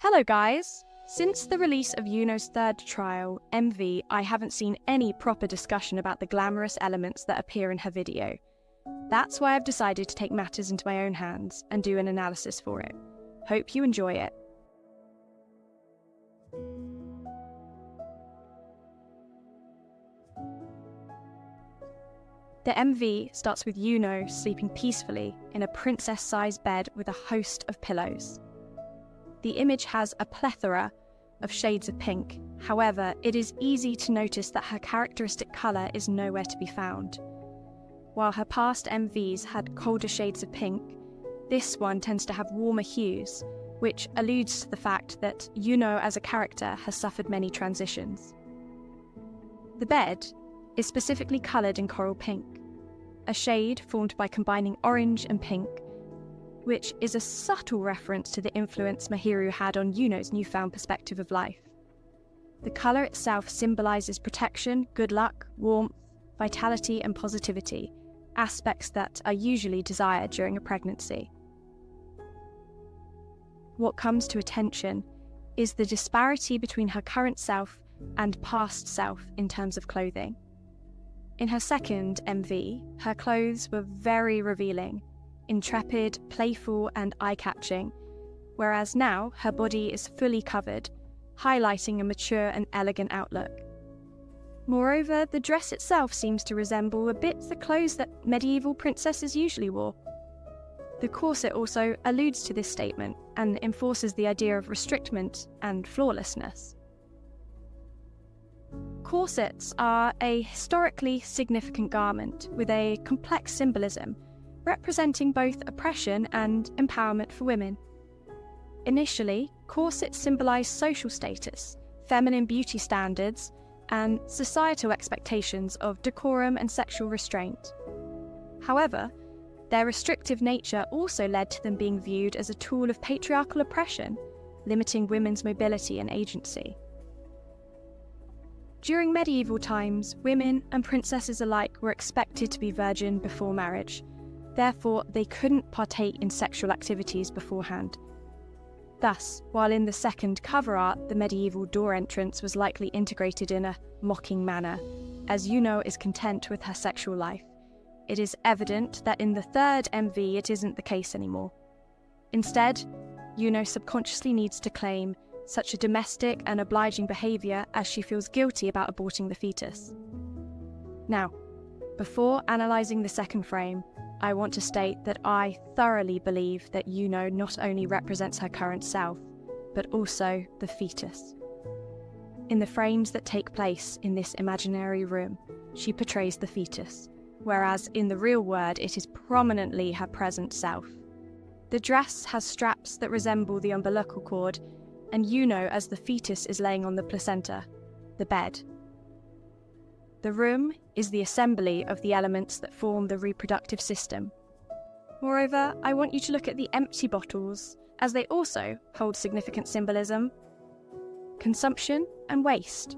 Hello guys! Since the release of Yuno's third trial, MV, I haven't seen any proper discussion about the glamorous elements that appear in her video. That's why I've decided to take matters into my own hands and do an analysis for it. Hope you enjoy it. The MV starts with Yuno sleeping peacefully in a princess-sized bed with a host of pillows. The image has a plethora of shades of pink. However, it is easy to notice that her characteristic colour is nowhere to be found. While her past MVs had colder shades of pink, this one tends to have warmer hues, which alludes to the fact that Yuno as a character has suffered many transitions. The bed is specifically coloured in coral pink, a shade formed by combining orange and pink, which is a subtle reference to the influence Mahiru had on Yuno's newfound perspective of life. The colour itself symbolises protection, good luck, warmth, vitality and positivity, aspects that are usually desired during a pregnancy. What comes to attention is the disparity between her current self and past self in terms of clothing. In her second MV, her clothes were very revealing, intrepid, playful and eye-catching, whereas now her body is fully covered, highlighting a mature and elegant outlook. Moreover, the dress itself seems to resemble a bit the clothes that medieval princesses usually wore. The corset also alludes to this statement and enforces the idea of restriction and flawlessness. Corsets are a historically significant garment with a complex symbolism, representing both oppression and empowerment for women. Initially, corsets symbolised social status, feminine beauty standards, and societal expectations of decorum and sexual restraint. However, their restrictive nature also led to them being viewed as a tool of patriarchal oppression, limiting women's mobility and agency. During medieval times, women and princesses alike were expected to be virgin before marriage. Therefore, they couldn't partake in sexual activities beforehand. Thus, while in the second cover art the medieval door entrance was likely integrated in a mocking manner, as Yuno is content with her sexual life, it is evident that in the third MV it isn't the case anymore. Instead, Yuno subconsciously needs to claim such a domestic and obliging behaviour as she feels guilty about aborting the fetus. Now, before analysing the second frame, I want to state that I thoroughly believe that Yuno not only represents her current self, but also the fetus. In the frames that take place in this imaginary room, she portrays the fetus, whereas in the real world it is prominently her present self. The dress has straps that resemble the umbilical cord, and Yuno as the fetus is laying on the placenta, the bed. The room is the assembly of the elements that form the reproductive system. Moreover, I want you to look at the empty bottles, as they also hold significant symbolism: consumption and waste.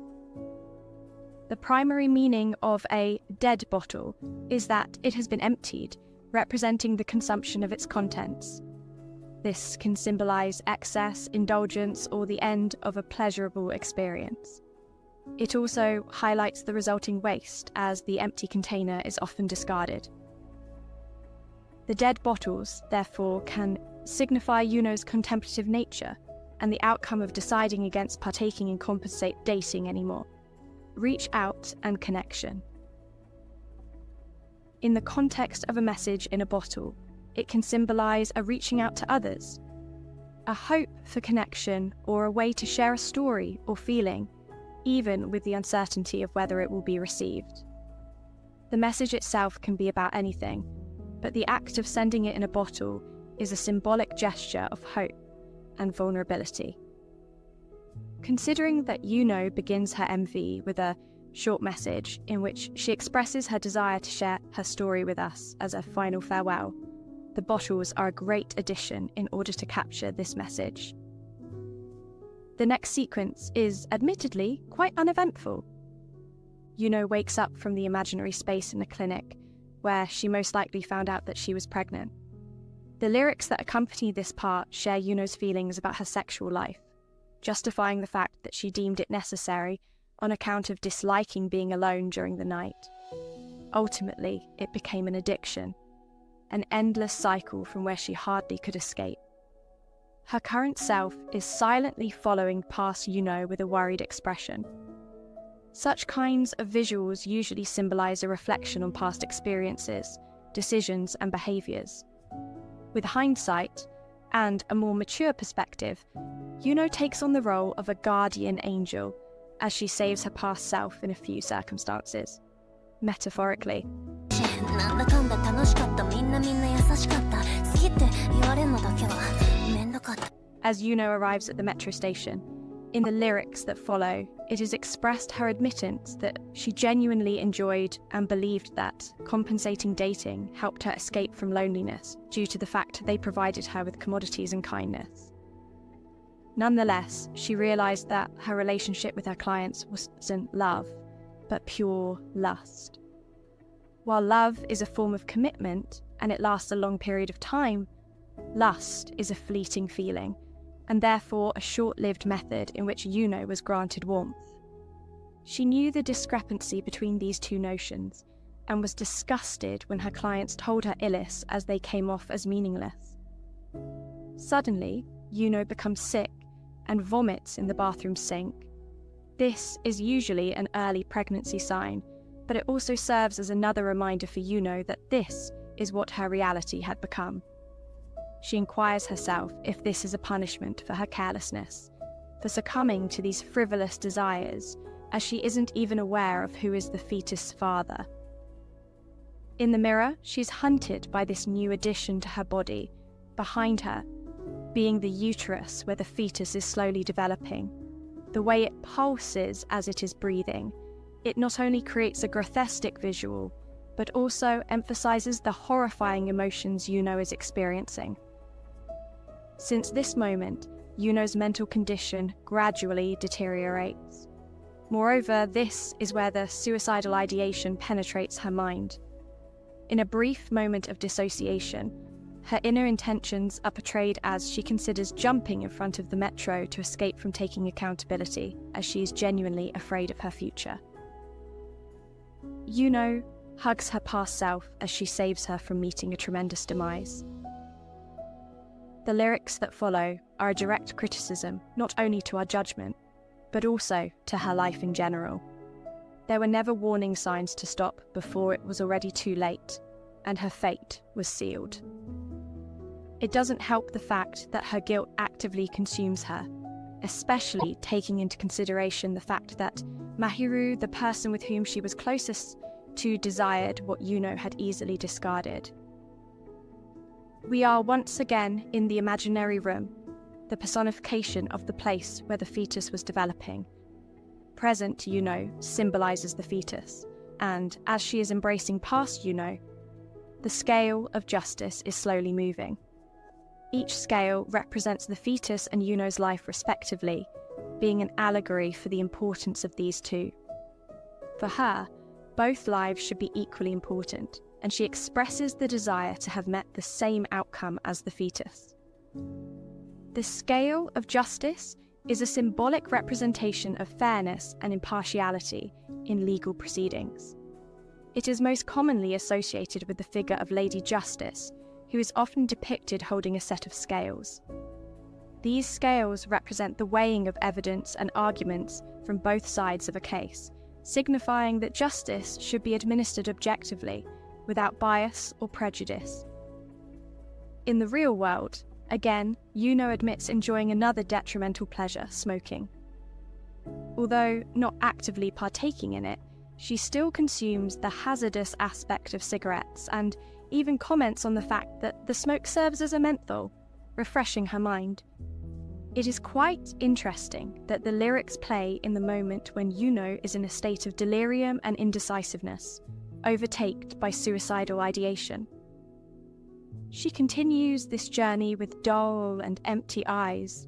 The primary meaning of a dead bottle is that it has been emptied, representing the consumption of its contents. This can symbolise excess, indulgence, or the end of a pleasurable experience. It also highlights the resulting waste, as the empty container is often discarded. The dead bottles, therefore, can signify Yuno's contemplative nature and the outcome of deciding against partaking in compensate dating anymore. Reach out and connection. In the context of a message in a bottle, it can symbolise a reaching out to others, a hope for connection, or a way to share a story or feeling, even with the uncertainty of whether it will be received. The message itself can be about anything, but the act of sending it in a bottle is a symbolic gesture of hope and vulnerability. Considering that Yuno begins her MV with a short message in which she expresses her desire to share her story with us as a final farewell, the bottles are a great addition in order to capture this message. The next sequence is, admittedly, quite uneventful. Yuno wakes up from the imaginary space in the clinic, where she most likely found out that she was pregnant. The lyrics that accompany this part share Yuno's feelings about her sexual life, justifying the fact that she deemed it necessary on account of disliking being alone during the night. Ultimately, it became an addiction, an endless cycle from where she hardly could escape. Her current self is silently following past Yuno with a worried expression. Such kinds of visuals usually symbolize a reflection on past experiences, decisions, and behaviors. With hindsight, and a more mature perspective, Yuno takes on the role of a guardian angel as she saves her past self in a few circumstances. Metaphorically. As Yuno arrives at the metro station, in the lyrics that follow, it is expressed her admittance that she genuinely enjoyed and believed that compensating dating helped her escape from loneliness due to the fact they provided her with commodities and kindness. Nonetheless, she realized that her relationship with her clients wasn't love, but pure lust. While love is a form of commitment and it lasts a long period of time, lust is a fleeting feeling, and therefore a short-lived method in which Yuno was granted warmth. She knew the discrepancy between these two notions and was disgusted when her clients told her Illis as they came off as meaningless. Suddenly, Yuno becomes sick and vomits in the bathroom sink. This is usually an early pregnancy sign, but it also serves as another reminder for Yuno that this is what her reality had become. She inquires herself if this is a punishment for her carelessness, for succumbing to these frivolous desires, as she isn't even aware of who is the fetus' father. In the mirror, she's hunted by this new addition to her body, behind her, being the uterus where the fetus is slowly developing. The way it pulses as it is breathing, it not only creates a grotesque visual, but also emphasizes the horrifying emotions Yuno is experiencing. Since this moment, Yuno's mental condition gradually deteriorates. Moreover, this is where the suicidal ideation penetrates her mind. In a brief moment of dissociation, her inner intentions are portrayed as she considers jumping in front of the metro to escape from taking accountability, as she is genuinely afraid of her future. Yuno hugs her past self as she saves her from meeting a tremendous demise. The lyrics that follow are a direct criticism not only to our judgment, but also to her life in general. There were never warning signs to stop before it was already too late, and her fate was sealed. It doesn't help the fact that her guilt actively consumes her, especially taking into consideration the fact that Mahiru, the person with whom she was closest to, desired what Yuno had easily discarded. We are once again in the imaginary room, the personification of the place where the fetus was developing. Present Yuno symbolizes the fetus, and as she is embracing past Yuno, the scale of justice is slowly moving. Each scale represents the fetus and Yuno's life respectively, being an allegory for the importance of these two. For her, both lives should be equally important, and she expresses the desire to have met the same outcome as the fetus. The scale of justice is a symbolic representation of fairness and impartiality in legal proceedings. It is most commonly associated with the figure of Lady Justice, who is often depicted holding a set of scales. These scales represent the weighing of evidence and arguments from both sides of a case, signifying that justice should be administered objectively, without bias or prejudice. In the real world, again, Yuno admits enjoying another detrimental pleasure, smoking. Although not actively partaking in it, she still consumes the hazardous aspect of cigarettes and even comments on the fact that the smoke serves as a menthol, refreshing her mind. It is quite interesting that the lyrics play in the moment when Yuno is in a state of delirium and indecisiveness, overtaken by suicidal ideation. She continues this journey with dull and empty eyes.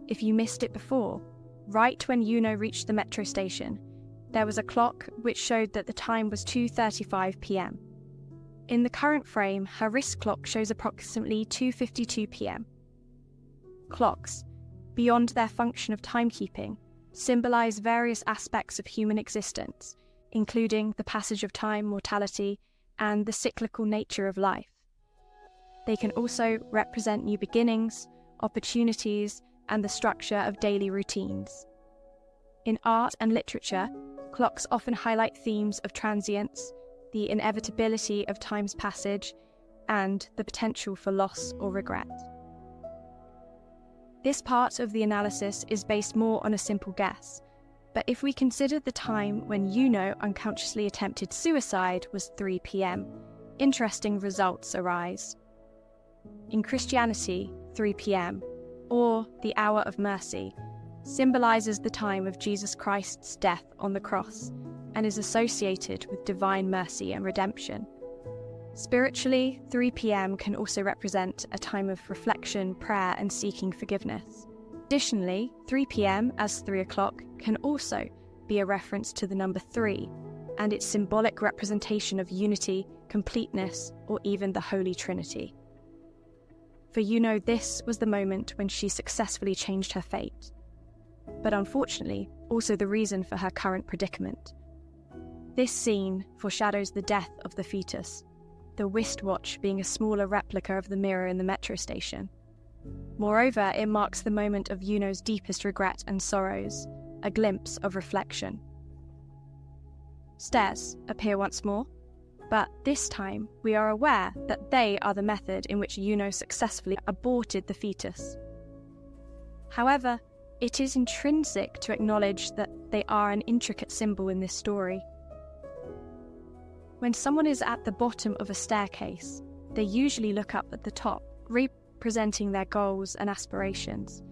If you missed it before, right when Yuno reached the metro station, there was a clock which showed that the time was 2:35 p.m. In the current frame, her wrist clock shows approximately 2:52 p.m. Clocks, beyond their function of timekeeping, symbolize various aspects of human existence, including the passage of time, mortality, and the cyclical nature of life. They can also represent new beginnings, opportunities, and the structure of daily routines. In art and literature, clocks often highlight themes of transience, the inevitability of time's passage, and the potential for loss or regret. This part of the analysis is based more on a simple guess, but if we consider the time when Yuno unconsciously attempted suicide was 3 p.m, interesting results arise. In Christianity, 3 p.m, or the hour of mercy, symbolizes the time of Jesus Christ's death on the cross and is associated with divine mercy and redemption. Spiritually, 3 p.m. can also represent a time of reflection, prayer, and seeking forgiveness. Additionally, 3 p.m. as 3 o'clock can also be a reference to the number 3 and its symbolic representation of unity, completeness, or even the Holy Trinity. For Yuno, this was the moment when she successfully changed her fate, but unfortunately also the reason for her current predicament. This scene foreshadows the death of the fetus, the wristwatch being a smaller replica of the mirror in the metro station. Moreover, it marks the moment of Yuno's deepest regret and sorrows, a glimpse of reflection. Stairs appear once more, but this time we are aware that they are the method in which Yuno successfully aborted the fetus. However, it is intrinsic to acknowledge that they are an intricate symbol in this story. When someone is at the bottom of a staircase, they usually look up at the top, representing their goals and aspirations.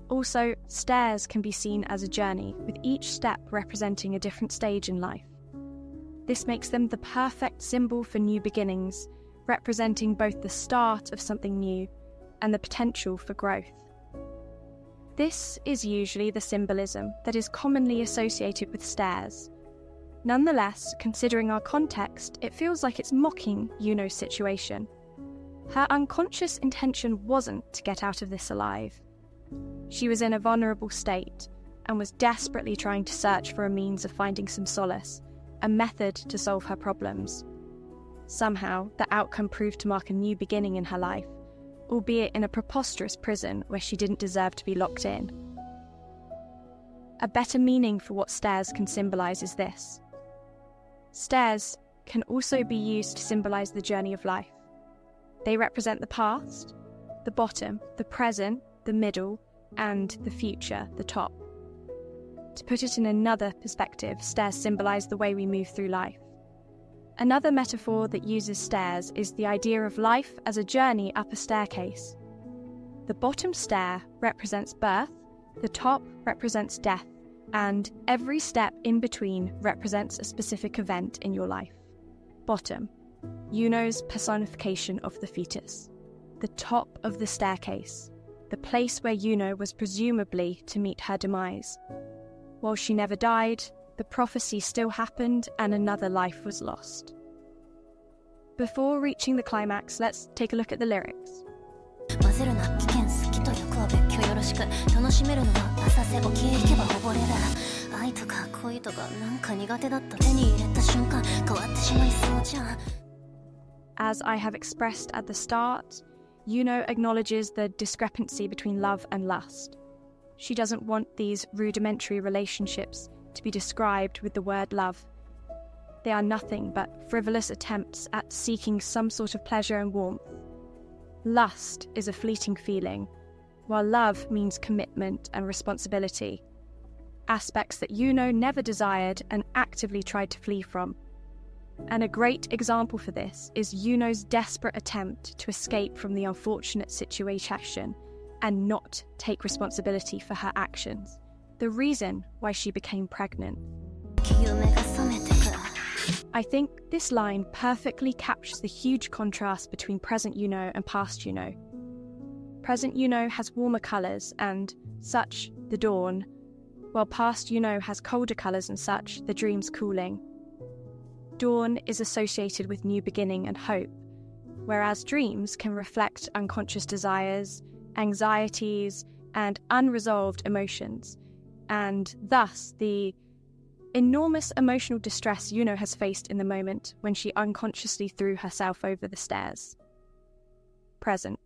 Also, stairs can be seen as a journey, with each step representing a different stage in life. This makes them the perfect symbol for new beginnings, representing both the start of something new and the potential for growth. This is usually the symbolism that is commonly associated with stairs. Nonetheless, considering our context, it feels like it's mocking Yuno's situation. Her unconscious intention wasn't to get out of this alive. She was in a vulnerable state and was desperately trying to search for a means of finding some solace, a method to solve her problems. Somehow, the outcome proved to mark a new beginning in her life, albeit in a preposterous prison where she didn't deserve to be locked in. A better meaning for what stairs can symbolize is this. Stairs can also be used to symbolize the journey of life. They represent the past, the bottom, the present, the middle, and the future, the top. To put it in another perspective, stairs symbolize the way we move through life. Another metaphor that uses stairs is the idea of life as a journey up a staircase. The bottom stair represents birth, the top represents death, and every step in between represents a specific event in your life. Bottom, Yuno's personification of the fetus. The top of the staircase, the place where Yuno was presumably to meet her demise. While she never died, the prophecy still happened and another life was lost. Before reaching the climax, let's take a look at the lyrics. As I have expressed at the start, Yuno acknowledges the discrepancy between love and lust. She doesn't want these rudimentary relationships to be described with the word love. They are nothing but frivolous attempts at seeking some sort of pleasure and warmth. Lust is a fleeting feeling, while love means commitment and responsibility, aspects that Yuno never desired and actively tried to flee from. And a great example for this is Yuno's desperate attempt to escape from the unfortunate situation and not take responsibility for her actions, the reason why she became pregnant. I think this line perfectly captures the huge contrast between present Yuno and past Yuno. Present Yuno has warmer colours and, such, the dawn, while past Yuno has colder colours and such, the dreams cooling. Dawn is associated with new beginning and hope, whereas dreams can reflect unconscious desires, anxieties, and unresolved emotions, and thus the enormous emotional distress Yuno has faced in the moment when she unconsciously threw herself over the stairs. Present.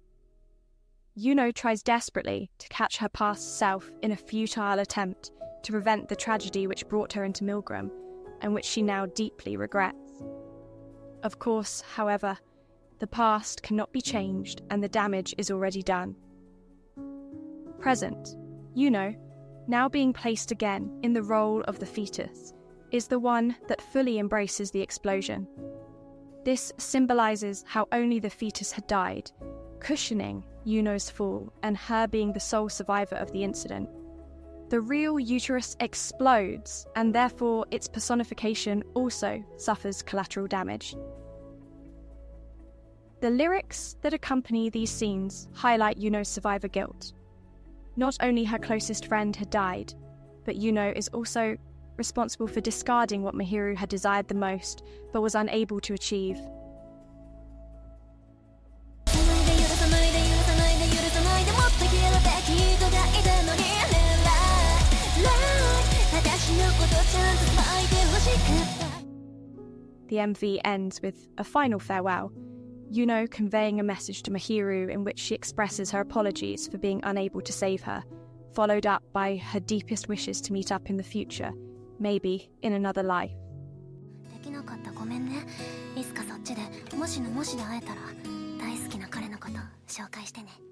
Yuno tries desperately to catch her past self in a futile attempt to prevent the tragedy which brought her into Milgram, and which she now deeply regrets. Of course, however, the past cannot be changed and the damage is already done. Present. Yuno, now being placed again in the role of the fetus, is the one that fully embraces the explosion. This symbolises how only the fetus had died, cushioning Yuno's fall and her being the sole survivor of the incident. The real uterus explodes, and therefore its personification also suffers collateral damage. The lyrics that accompany these scenes highlight Yuno's survivor guilt. Not only her closest friend had died, but Yuno is also responsible for discarding what Mihiru had desired the most, but was unable to achieve. The MV ends with a final farewell, Yuno conveying a message to Mihiru in which she expresses her apologies for being unable to save her, followed up by her deepest wishes to meet up in the future, maybe in another life. できなかったごめんね。いつかそっちでもしのもしで会えたら大好きな彼のこと紹介してね。